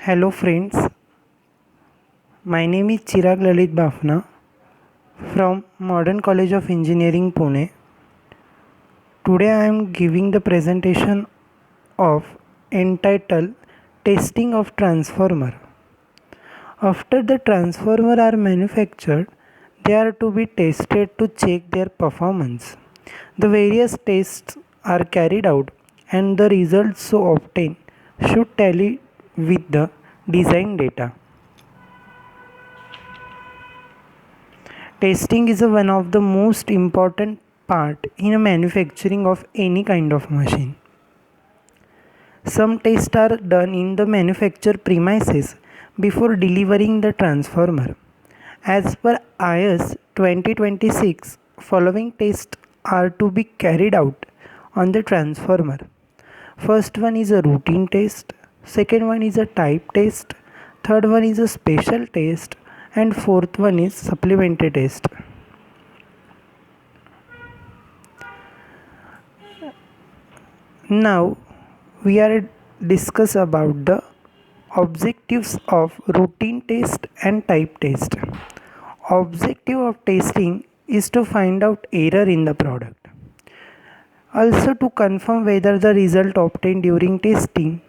Hello friends, my name is Chirag Lalit Bafna from Modern College of Engineering Pune. Today I am giving the presentation of entitled Testing of Transformer. After the transformer are manufactured, they are to be tested to check their performance. The various tests are carried out and the results so obtained should tally with the design data. Testing is one of the most important part in a manufacturing of any kind of machine. Some tests are done in the manufacture premises before delivering the transformer. As per IS 2026, following tests are to be carried out on the transformer. First one is a routine test, second one is a type test, third one is a special test, and fourth one is supplementary test. Now we are discuss about the objectives of routine test and type test. Objective of testing is to find out error in the product. Also to confirm whether the result obtained during testing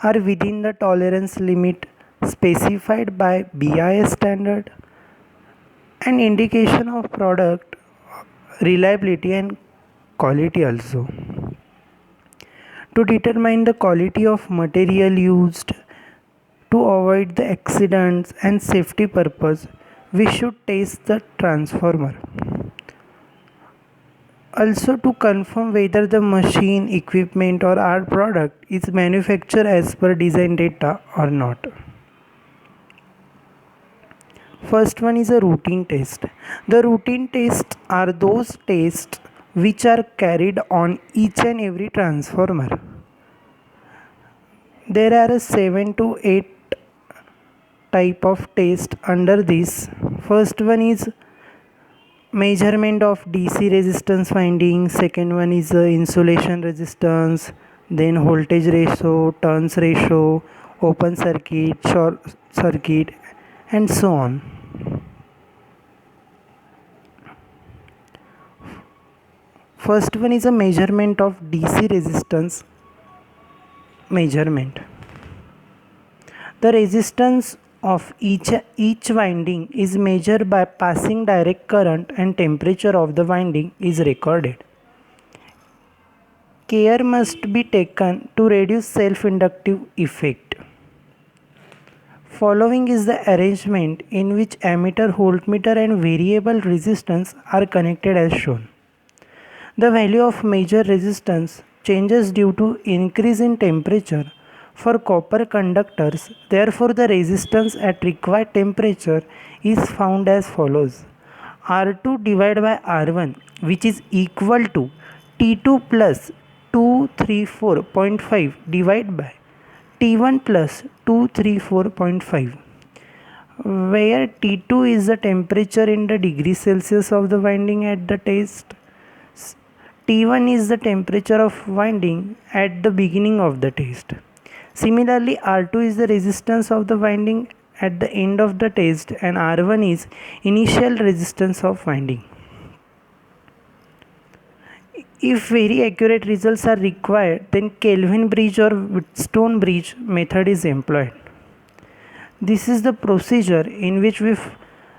are within the tolerance limit specified by BIS standard. An indication of product reliability and quality also. To determine the quality of material used to avoid the accidents and safety purpose, we should test the transformer. Also to confirm whether the machine, equipment or our product is manufactured as per design data or not. First one is a routine test. The routine tests are those tests which are carried on each and every transformer. There are 7 to 8 type of tests under this. First one is measurement of DC resistance winding, second one is insulation resistance, then voltage ratio, turns ratio, open circuit, short circuit, and so on. First one is a measurement of DC resistance measurement. The resistance of each winding is measured by passing direct current and temperature of the winding is recorded. Care must be taken to reduce self-inductive effect. Following is the arrangement in which ammeter, voltmeter and variable resistance are connected as shown. The value of major resistance changes due to increase in temperature for copper conductors. Therefore, the resistance at required temperature is found as follows: R2 divided by R1, which is equal to T2 plus 234.5 divided by T1 plus 234.5, where T2 is the temperature in the degree Celsius of the winding at the test. T1 is the temperature of winding at the beginning of the test. Similarly, R2 is the resistance of the winding at the end of the test and R1 is initial resistance of winding. If very accurate results are required, then Kelvin bridge or Wheatstone bridge method is employed. This is the procedure in which we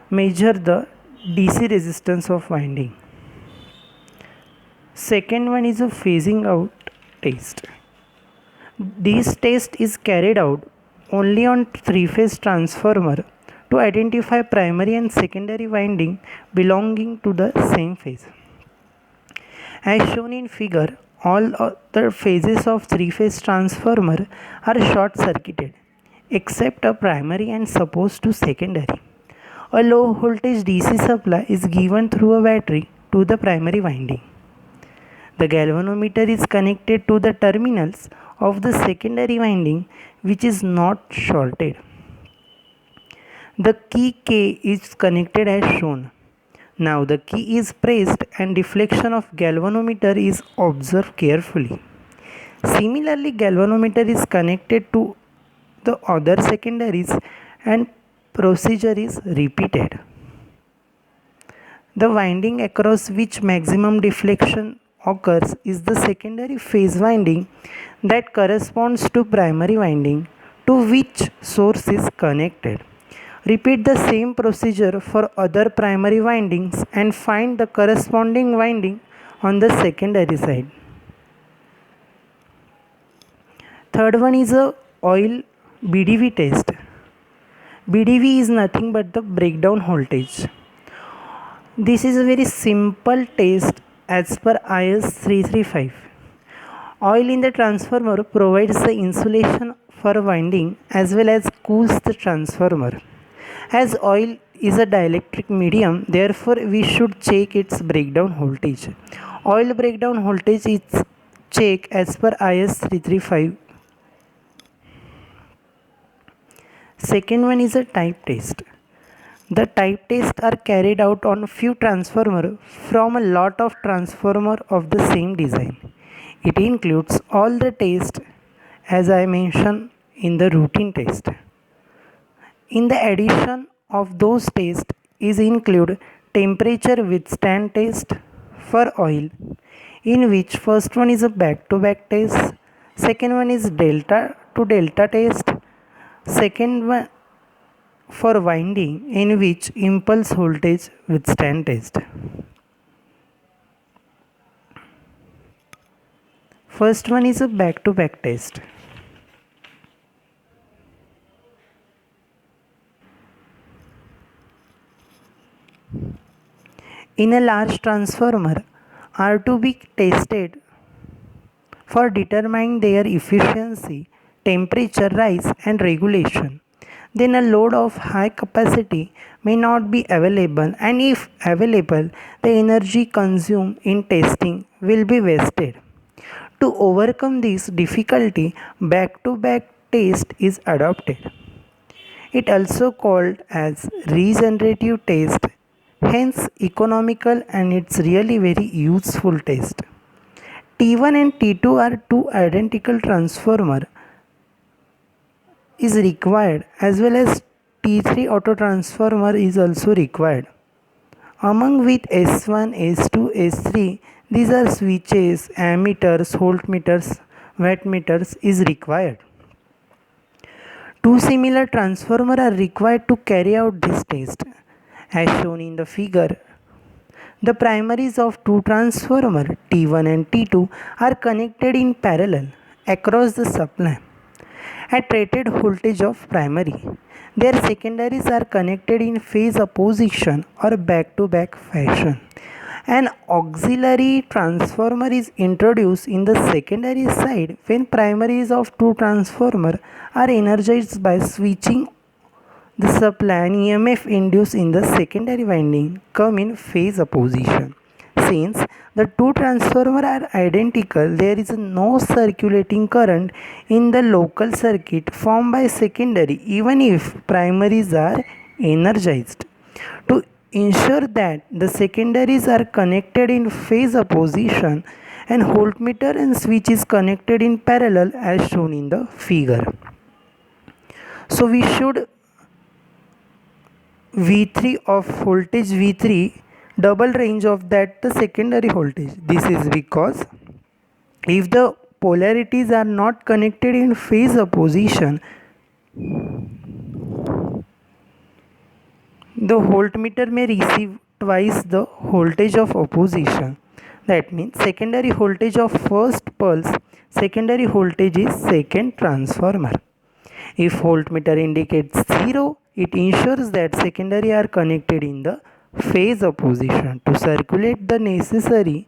measure the DC resistance of winding. Second one is a phasing out test. This test is carried out only on three-phase transformer to identify primary and secondary winding belonging to the same phase. As shown in figure, all other phases of three-phase transformer are short-circuited except a primary and supposed to secondary. A low voltage DC supply is given through a battery to the primary winding. The galvanometer is connected to the terminals of the secondary winding which is not shorted. The key K is connected as shown. Now the key is pressed and deflection of galvanometer is observed carefully. Similarly, galvanometer is connected to the other secondaries and procedure is repeated. The winding across which maximum deflection occurs is the secondary phase winding that corresponds to primary winding to which source is connected. Repeat the same procedure for other primary windings and find the corresponding winding on the secondary side. Third one is a oil BDV test. BDV is nothing but the breakdown voltage. This is a very simple test as per IS 335. Oil in the transformer provides the insulation for winding as well as cools the transformer. As oil is a dielectric medium, therefore we should check its breakdown voltage. Oil breakdown voltage is checked as per IS 335. Second one is a type test. The type tests are carried out on few transformers from a lot of transformers of the same design. It includes all the tests as I mentioned in the routine test. In the addition of those tests is include temperature withstand test for oil, in which first one is a back-to-back test, second one is delta to delta test, second one for winding, in which impulse voltage withstand test. First one is a back-to-back test. In a large transformer are to be tested for determining their efficiency, temperature rise and regulation. Then a load of high capacity may not be available, and if available, the energy consumed in testing will be wasted. To overcome this difficulty, back-to-back test is adopted. It also called as regenerative test, hence economical, and it's really very useful test. T1 and T2 are two identical transformer is required, as well as T3 auto transformer is also required. Among with S1, S2, S3, these are switches, ammeters, voltmeters, wattmeters is required. Two similar transformers are required to carry out this test. As shown in the figure, the primaries of two transformers T1 and T2 are connected in parallel across the supply at rated voltage of primary. Their secondaries are connected in phase opposition or back-to-back fashion. An auxiliary transformer is introduced in the secondary side when primaries of two transformers are energized by switching the supply, and EMF induced in the secondary winding come in phase opposition. Since the two transformers are identical, there is no circulating current in the local circuit formed by secondary even if primaries are energized. To ensure that the secondaries are connected in phase opposition, and voltmeter and switch is connected in parallel as shown in the figure. So we should V3 of voltage V3 double range of that the secondary voltage. This is because if the polarities are not connected in phase opposition, the voltmeter may receive twice the voltage of opposition. That means secondary voltage of first pulse, secondary voltage is second transformer. If voltmeter indicates 0, it ensures that secondary are connected in the phase opposition. To circulate the necessary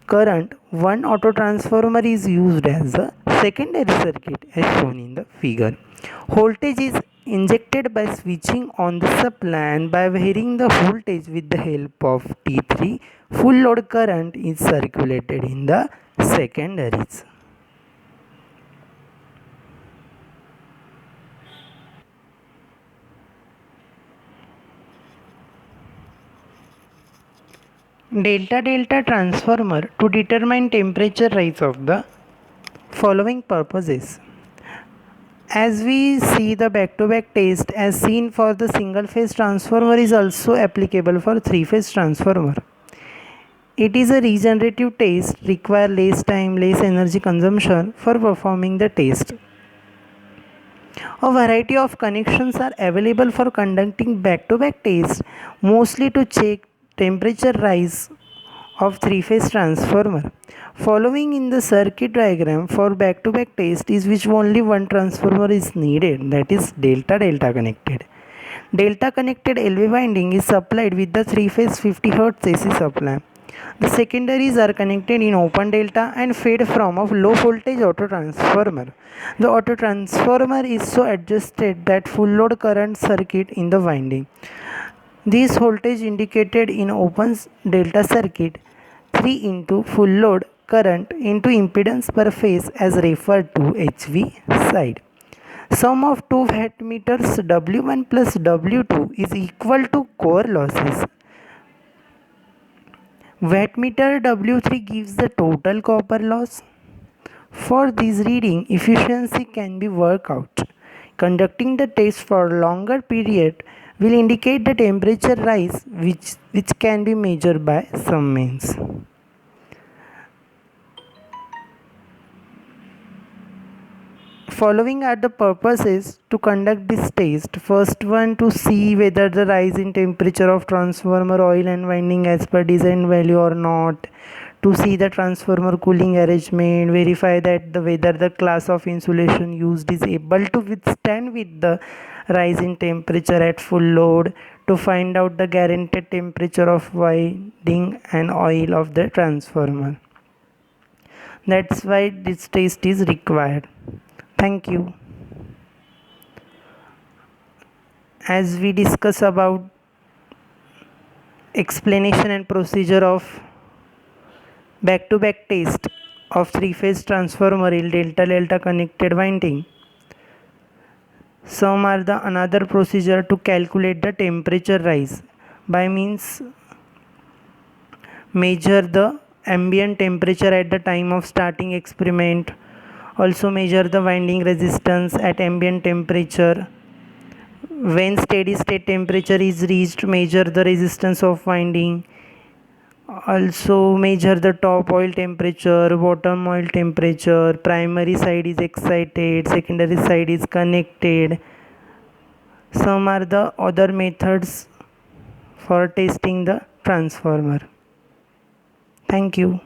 current, one auto transformer is used as a secondary circuit as shown in the figure. Voltage is injected by switching on the supply, and by varying the voltage with the help of T3, full load current is circulated in the secondaries. Delta-delta transformer to determine temperature rise of the following purposes. As we see, the back-to-back test as seen for the single-phase transformer is also applicable for three-phase transformer. It is a regenerative test, require less time, less energy consumption for performing the test. A variety of connections are available for conducting back-to-back tests, mostly to check temperature rise of three-phase transformer. Following in the circuit diagram for back-to-back test is which only one transformer is needed, that is delta-delta connected. Delta connected LV winding is supplied with the three-phase 50 Hz AC supply. The secondaries are connected in open delta and fed from a low voltage auto transformer. The auto transformer is so adjusted that full load current circuit in the winding. This voltage indicated in open delta circuit 3 into full load current into impedance per phase as referred to HV side. Sum of two wattmeters W1 plus W2 is equal to core losses. Wattmeter W3 gives the total copper loss. For this reading, efficiency can be worked out. Conducting the test for a longer period will indicate the temperature rise which can be measured by some means. Following are the purposes to conduct this test. First one, to see whether the rise in temperature of transformer oil and winding as per design value or not. To see the transformer cooling arrangement, verify that whether the class of insulation used is able to withstand with the rise in temperature at full load. To find out the guaranteed temperature of winding and oil of the transformer. That's why this test is required. Thank you. As we discuss about explanation and procedure of back-to-back test of three-phase transformer in delta-delta connected winding, some are the another procedure to calculate the temperature rise by means measure the ambient temperature at the time of starting experiment. Also measure the winding resistance at ambient temperature. When steady state temperature is reached, measure the resistance of winding. Also measure the top oil temperature, bottom oil temperature, primary side is excited, secondary side is connected. Some are the other methods for testing the transformer. Thank you.